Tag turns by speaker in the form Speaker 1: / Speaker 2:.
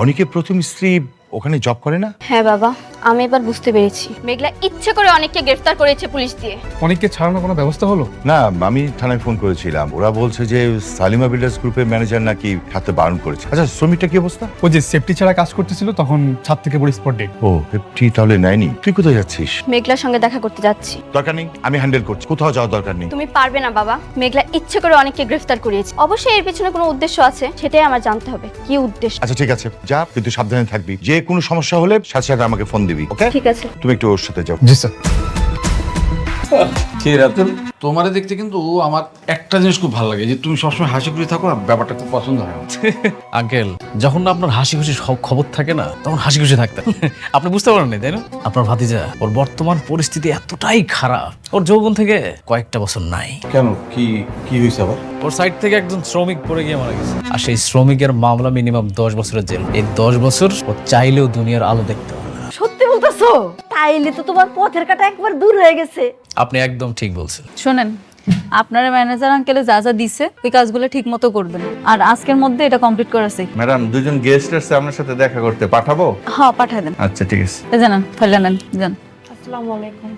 Speaker 1: অনেকের প্রথম স্ত্রী ওখানে জব করে না?
Speaker 2: হ্যাঁ বাবা, আমি এবার বুঝতে পেরেছি মেঘলা ইচ্ছে করে অনেককে গ্রেফতার করেছে পুলিশ দিয়ে।
Speaker 3: অনেককে ছাড়ানোর কোনো ব্যবস্থা হলো?
Speaker 1: না, আমি থানায় ফোন করেছিলাম, ওরা বলছে যে সালিমা বিল্ডার্স গ্রুপের ম্যানেজার নাকি ছাড়তে বারণ করেছে। আচ্ছা, শ্রমিকটা কি অবস্থা?
Speaker 3: ও যে সেফটি ছাড়া কাজ করতেছিল তখন ছাদ থেকে পড়ে স্পট ডেড।
Speaker 1: ও, ফিফটি তাহলে নেয়নি। তুই কোথায় যাচ্ছিস?
Speaker 2: মেঘলার সঙ্গে দেখা করতে যাচ্ছি।
Speaker 1: দরকার নেই, আমি হ্যান্ডেল করছি, কোথাও যাওয়ার দরকার নেই।
Speaker 2: তুমি পারবে না বাবা, মেঘলা ইচ্ছে করে অনেককে গ্রেফতার করিয়েছে। অবশ্যই এর পেছনে কোনো উদ্দেশ্য আছে, সেটাই আমার জানতে হবে কি উদ্দেশ্য।
Speaker 1: আচ্ছা ঠিক আছে, যা, কিন্তু সাবধানে থাকবি। যে কোনো সমস্যা হলে সাথে সাথে আমাকে ফোন দিবি, ওকে?
Speaker 2: ঠিক আছে।
Speaker 1: তুমি একটু ওর সাথে যাও।
Speaker 3: জি স্যার।
Speaker 4: কে রাতুল, তোমারে দেখতে কিন্তু আমার একটা জিনিস খুব ভালো লাগে, যে তুমি সবসময় হাসি খুশি থাকো, আর ব্যাপারটা খুব পছন্দ হয় আমার।
Speaker 5: আঙ্কেল, যখন না আপনার হাসি খুশি সব খবর থাকে না, তখন হাসি খুশি থাকতেন। আপনি বুঝতে পারেন না, তাই না? আপনার ভাতিজা, ওর বর্তমান পরিস্থিতি এতটাই খারাপ, ওর যৌবন থেকে কয়েকটা বছর নাই।
Speaker 4: কেন, কি কি হয়েছে আবার?
Speaker 5: ওর সাইড থেকে একজন শ্রমিক পড়ে গিয়ে মারা গেছে, আর সেই শ্রমিকের মামলা মিনিমাম 10 বছরের জেল। এই 10 বছর ও চাইলেও দুনিয়ার আলো দেখতে পারে না।
Speaker 6: সত্যি বলতেছো? তাইলে তো তোমার পথের কাটা একবার দূর হয়ে গেছে।
Speaker 5: আপনি একদম ঠিক বলছেন।
Speaker 7: শোনেন, আপনার ম্যানেজার আঙ্কেলে যা যা দিছে ওই কাজগুলো ঠিক মতো করবেন, আর আজকের মধ্যে এটা কমপ্লিট করাছে।
Speaker 8: ম্যাডাম, দুজন গেস্ট আসছে আপনার সাথে দেখা করতে, পাঠাবো?
Speaker 7: হ্যাঁ, পাঠায় দেন।
Speaker 8: আচ্ছা ঠিক আছে।
Speaker 7: জানান, ফাইলে নেন, যান।
Speaker 2: আসসালামু আলাইকুম।